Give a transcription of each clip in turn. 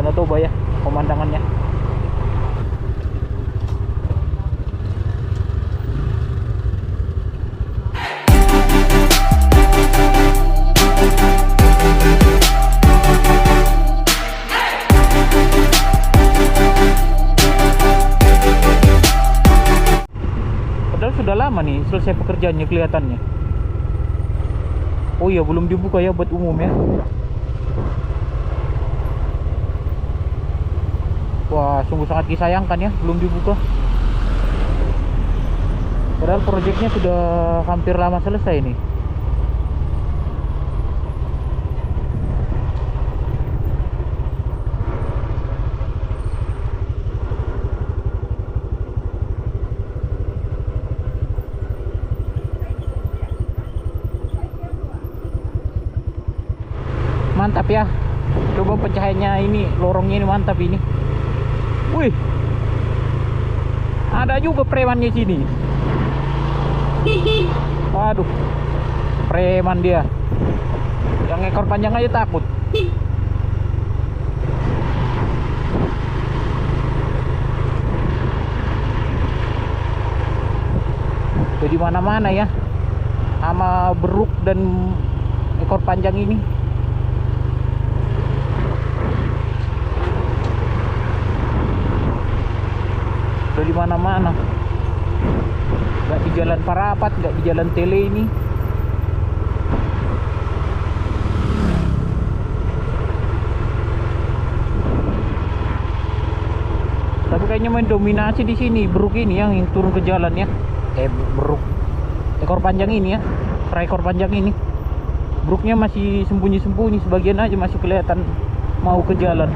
Danau Toba ya pemandangannya. Padahal sudah lama nih selesai pekerjaannya kelihatannya. Oh iya, belum dibuka ya buat umum ya. Wah, sungguh sangat disayangkan ya, belum dibuka. Padahal proyeknya sudah hampir lama selesai nih. Mantap ya. Coba pencahayaannya ini, lorongnya ini mantap ini. Wih, ada juga premannya sini. Waduh, preman dia. Yang ekor panjang aja takut. Jadi mana-mana ya, sama beruk dan ekor panjang ini. Udah di mana-mana. Gak di jalan Parapat, gak di jalan Tele ini. Tapi kayaknya main dominasi di sini beruk ini yang turun ke jalan ya. Beruk ekor panjang ini ya, ekor panjang ini. Beruknya masih sembunyi-sembunyi, sebagian aja masih kelihatan mau ke jalan.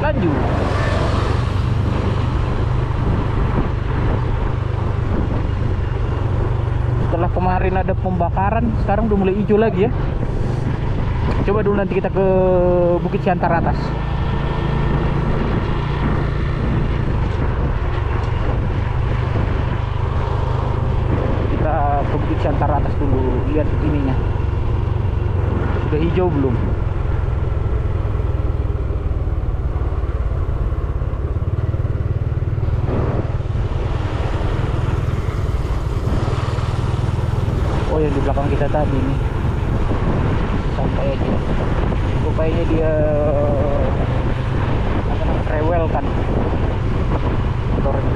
Lanjut. Setelah kemarin ada pembakaran, sekarang udah mulai hijau lagi ya. Coba dulu nanti kita ke Bukit Siantar atas. Kita ke Bukit Siantar atas dulu, lihat ininya. Sudah hijau belum? Oh, yang di belakang kita tadi nih. Sampai aja. Rupanya dia akan rewel kan motornya.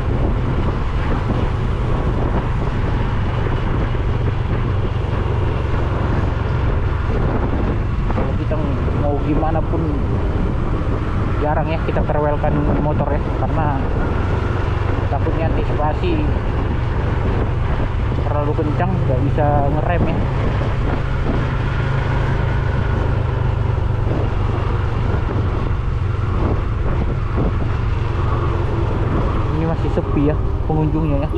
Kalau kita mau gimana pun jarang ya kita terwelkan motor ya, karena takutnya antisipasi terlalu kencang nggak bisa ngerem ya. Ini masih sepi ya pengunjungnya ya.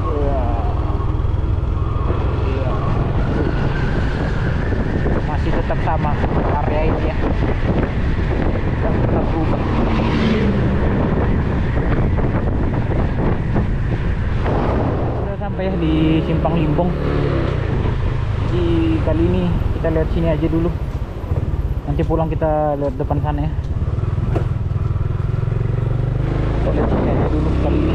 Iya. Masih tetap sama area ini ya, tetap berubah. Sampai ya di Simpang Limbong. Jadi kali ini kita lihat sini aja dulu. Nanti pulang kita lihat depan sana ya. Kita lihat sini aja dulu kali ini.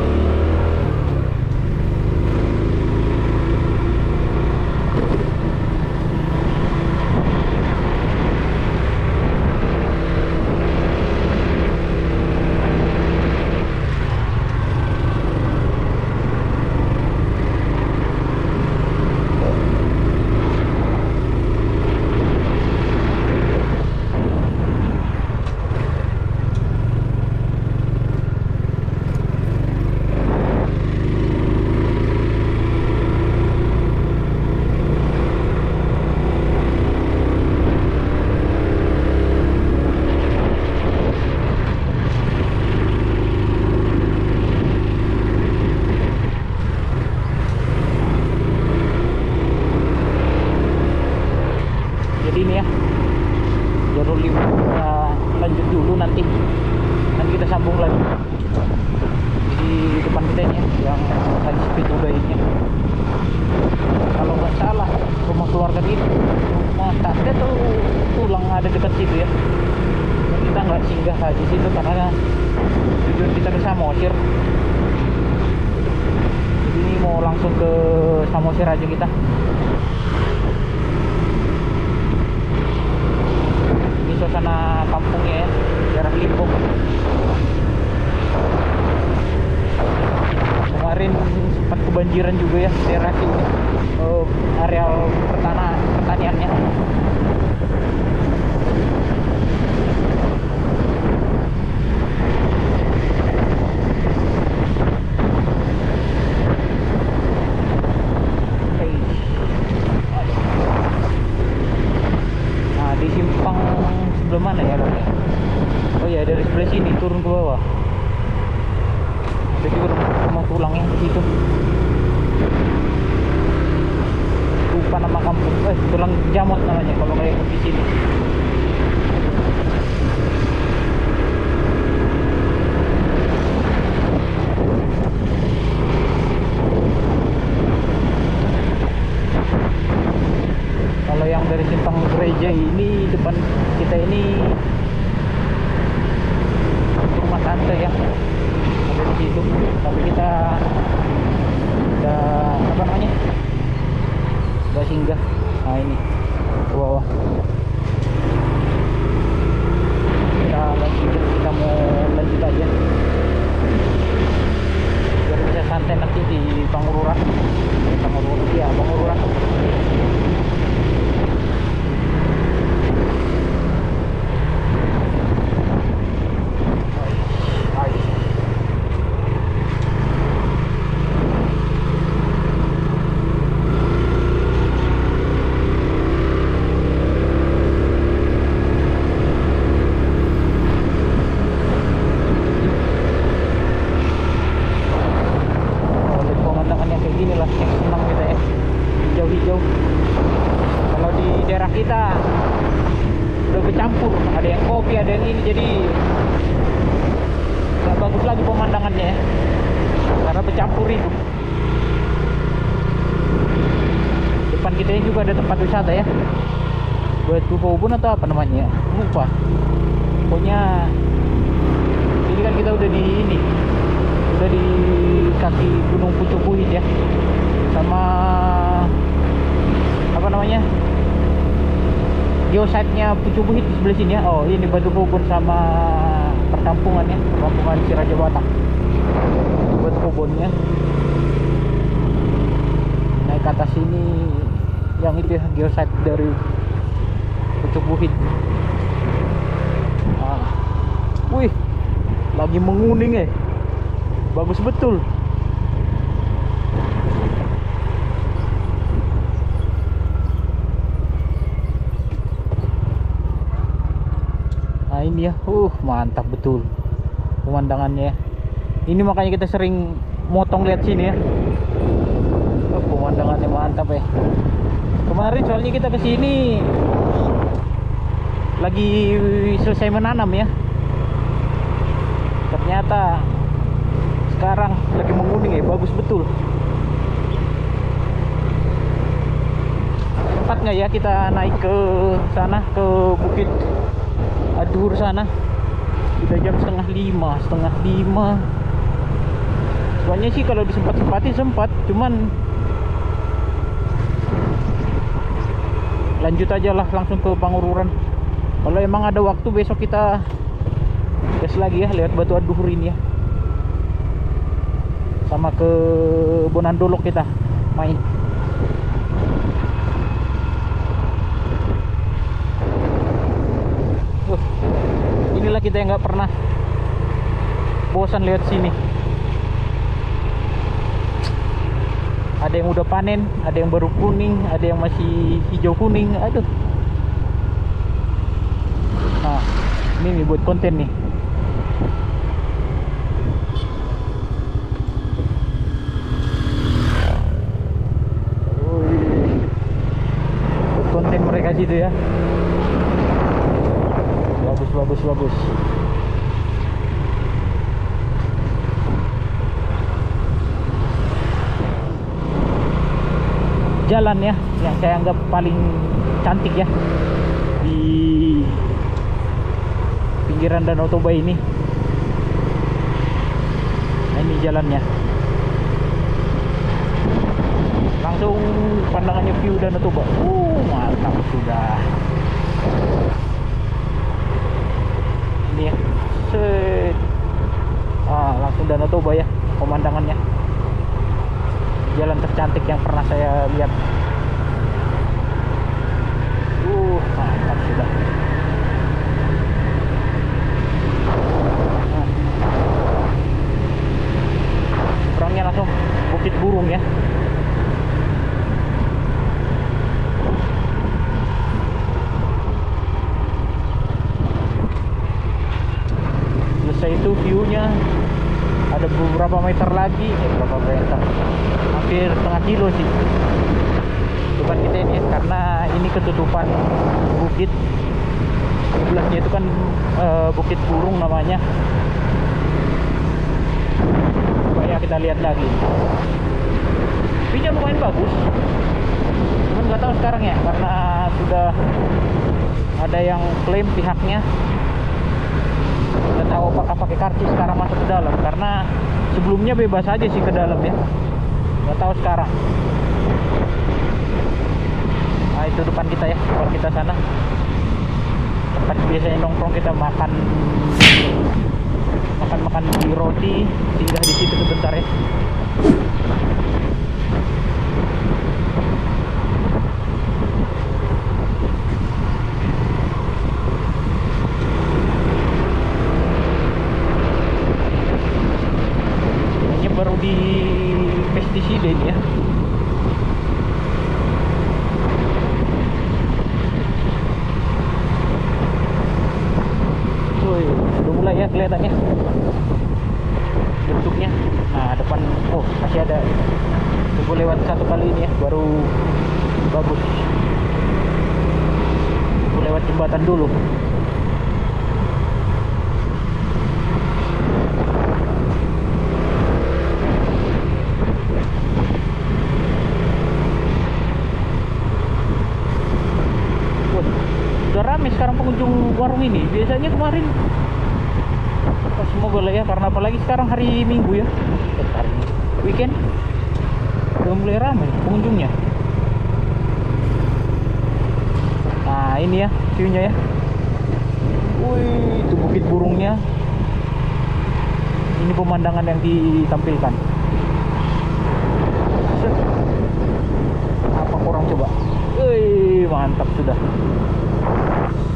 lanjut dulu, nanti kita sambung lagi. Jadi depan kita ini ya, yang lagi sepi udah ini. Kalau nggak salah rumah keluarga kita, rumah tante tuh tulang ada dekat situ ya. Dan kita nggak singgah di situ karena tujuan kita ke Samosir. Jadi ini mau langsung ke Samosir aja kita. Ini suasana kampungnya ya, daerah Limbong. Kemarin sempat kebanjiran juga ya daerah sini, areal pertaniannya. Nah di simpang sebelah mana ya? Oh ya dari sebelah sini turun ke bawah. Ada juga rumah tulangnya di situ. Lupa nama kampung. Tulang jamot namanya kalau kayak di sini. Kalau yang dari simpang gereja ini depan kita ini rumah tante ya. Dari situ tapi kita udah apa namanya udah singgah. Nah ini ke bawah kita mau lanjut aja biar bisa santai nanti di Pangururan ya Pangururan. Kita udah bercampur, ada yang kopi, ada yang ini, jadi nggak bagus lagi pemandangannya ya, karena bercampur itu. Depan kita ini juga ada tempat wisata ya, buat Ubun atau apa namanya, lupa. Pokoknya ini kan kita udah di ini, udah di kaki Gunung Pucuk Buhit ya, sama apa namanya, geosite-nya Pucuk Buhit di sebelah sini ya. Oh ini Batu Kobon sama perkampungannya, perkampungan si Raja Batak. Batu Kobonnya. Naik ke atas sini yang itu ya, geosite dari Pucuk Buhit. Nah. Wih, lagi menguning ya. Bagus betul. Nah ini ya, mantap betul pemandangannya ya. Ini makanya kita sering motong lihat sini ya. Pemandangannya mantap ya. Kemarin soalnya kita kesini lagi selesai menanam ya. Ternyata sekarang lagi menguning ya, bagus betul. Sempat nggak ya kita naik ke sana, ke Bukit Adur sana? Udah jam setengah lima. Soalnya sih kalau disempat-sempatin sempat, cuman lanjut aja lah langsung ke Pangururan. Kalau emang ada waktu besok kita gas lagi ya, lewat Batu Aduhur ini ya, sama ke Bonandolok kita main. Inilah kita yang nggak pernah bosan lihat sini. Ada yang udah panen, ada yang baru kuning, ada yang masih hijau kuning. Aduh. Nah, ini nih buat konten nih. Buat konten mereka situ ya. Bagus. jalan ya yang saya anggap paling cantik ya di pinggiran Danau Toba ini. Nah, ini jalannya. Langsung pandangannya view Danau Toba. Mantap sudah. Ini ya. Set. Langsung Danau Toba ya pemandangannya. Jalan tercantik yang pernah saya lihat. Mantap sudah. Seberangnya langsung Bukit Burung ya. Selesai itu view-nya ada beberapa meter lagi, berapa meter? Hampir setengah kilo sih depan kita ini ya, karena ini ketutupan bukit. Sebelahnya itu kan Bukit Burung namanya. Coba ya kita lihat lagi. View-nya lumayan bagus. Cuman nggak tahu sekarang ya, karena sudah ada yang klaim pihaknya. Nggak tahu apakah pakai karcis sekarang masuk ke dalam, karena sebelumnya bebas aja sih ke dalam ya. Nggak tahu sekarang. Nah itu depan kita ya, depan kita sana tempat biasanya nongkrong kita makan di roti. Singgah di situ sebentar ya. Ini baru di pestisida ini ya. Udah mulai ya kelihatannya bentuknya. Nah depan masih ada. Tunggu lewat satu kali ini ya baru bagus. Tunggu lewat jembatan dulu. Udah rame sekarang pengunjung warung ini. Biasanya kemarin semoga lah ya, karena apalagi sekarang hari Minggu ya, hari weekend udah mulai ramai pengunjungnya. Nah ini ya view-nya ya. Wih, itu Bukit Burungnya. Ini pemandangan yang ditampilkan. Apa kurang coba? Wih, mantap sudah.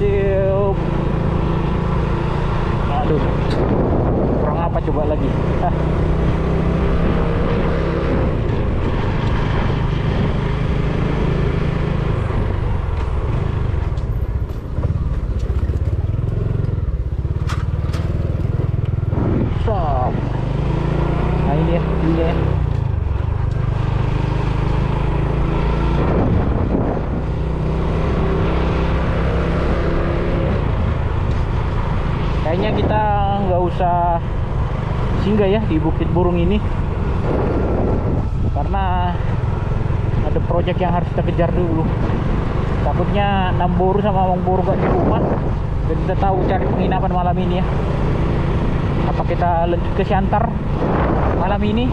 Siap. Aduh, kurang apa coba lagi? Stop. Nah ini ya, ini ya. Kayaknya kita nggak usah singgah ya di Bukit Burung ini, karena ada proyek yang harus kita kejar dulu. Takutnya Namboru sama Wongboru gak di rumah, dan kita tahu cari penginapan malam ini ya. Apa kita lanjut ke Siantar malam ini?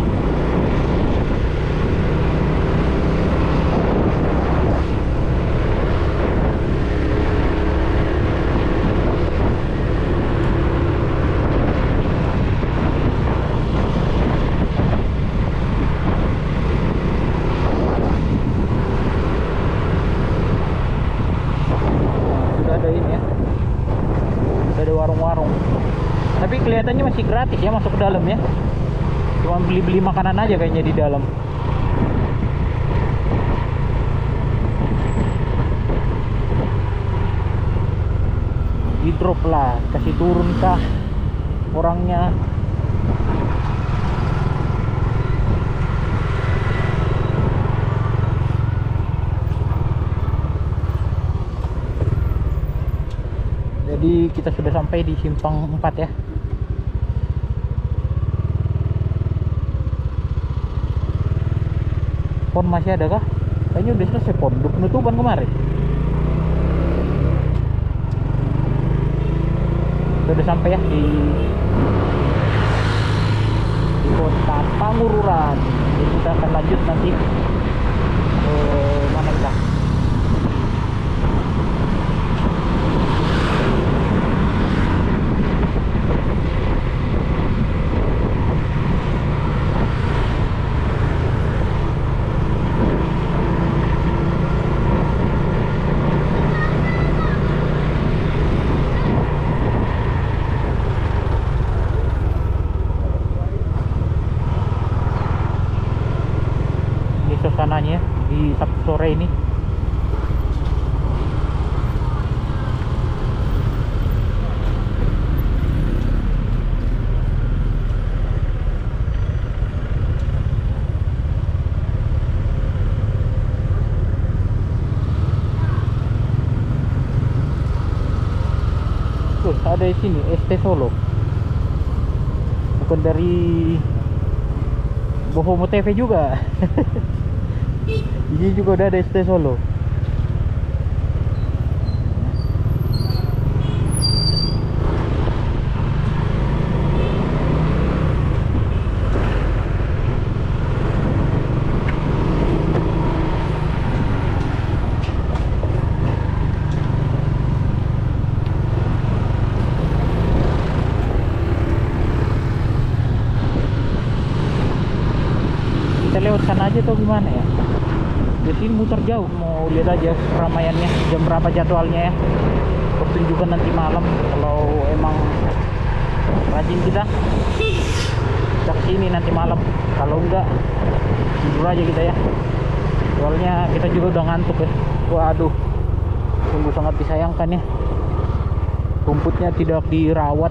Tapi kelihatannya masih gratis ya masuk ke dalam ya. Cuma beli-beli makanan aja kayaknya di dalam. Di drop lah, kasih turun kah orangnya. Jadi kita sudah sampai di simpang 4 ya. Pon masih ada kah? Kayaknya udah selesai pon, udah penutupan kemarin. Kita udah sampai ya di kota Pangururan. Jadi kita akan lanjut nanti ke mana kita? Suasananya di Sabtu sore ini. Tuh, ada di sini ST Solo. Bukan dari Bohomo TV juga. Ini juga udah ada ST Solo. Kita lewat sana aja tuh gimana ya? Di sini muter jauh, mau lihat aja keramaiannya, jam berapa jadwalnya ya. Pertunjukan nanti malam. Kalau emang rajin kita kesini nanti malam. Kalau enggak, tidur aja kita ya. Soalnya kita juga udah ngantuk ya. Waduh, sungguh sangat disayangkan ya. Rumputnya tidak dirawat.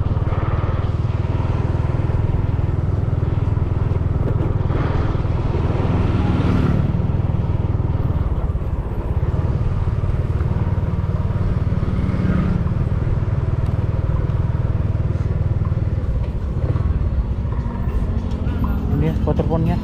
Waterphone-nya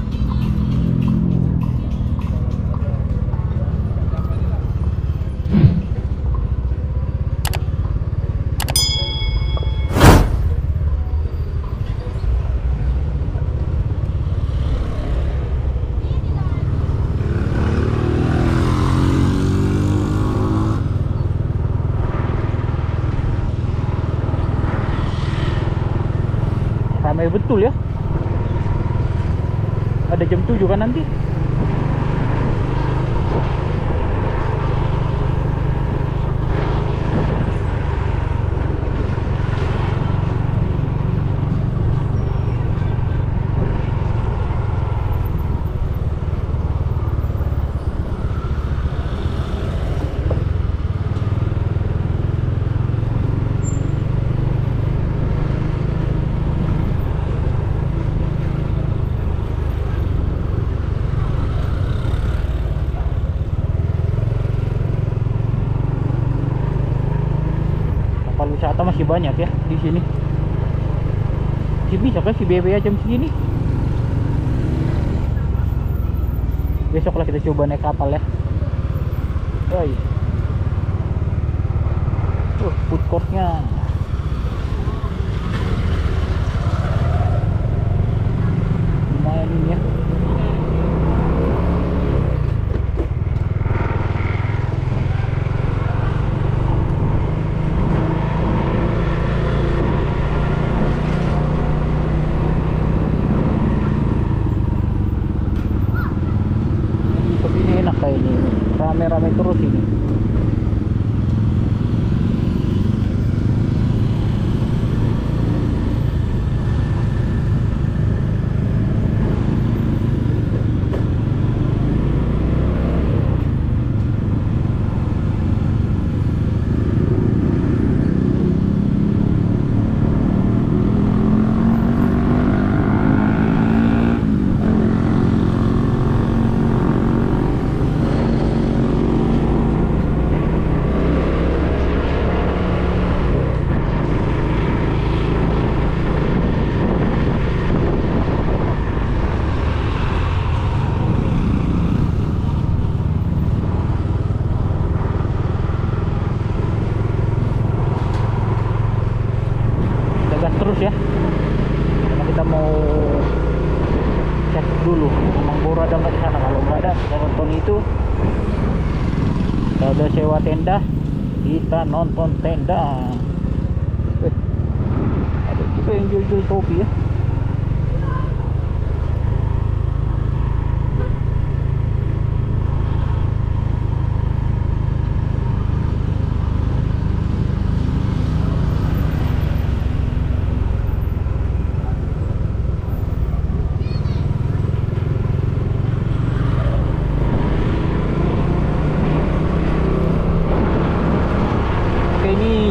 ramai betul ya. Ada jam 7 kan nanti. Wisata masih banyak ya di sini. Masih bisa kan si BB jam segini. Besok lah kita coba naik kapal ya. Oi. Food courtnya lumayan ini ya. Rame-rame terus ini. ya, karena kita mau cek dulu Mang Boro ada nggak di sana. Kalau nggak ada, kita nonton itu. Kita udah sewa tenda, kita nonton tenda. Ada juga yang jual-jual topi ya.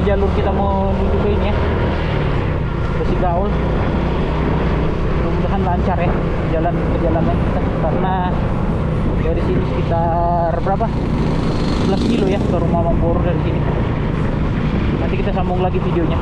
Jalur kita mau menuju ke ini ya, ke Sigaul. Mudah-mudahan lancar ya perjalanan kita, karena dari sini sekitar berapa 11 kilo ya ke rumah Mang Boro dari sini. Nanti kita sambung lagi videonya.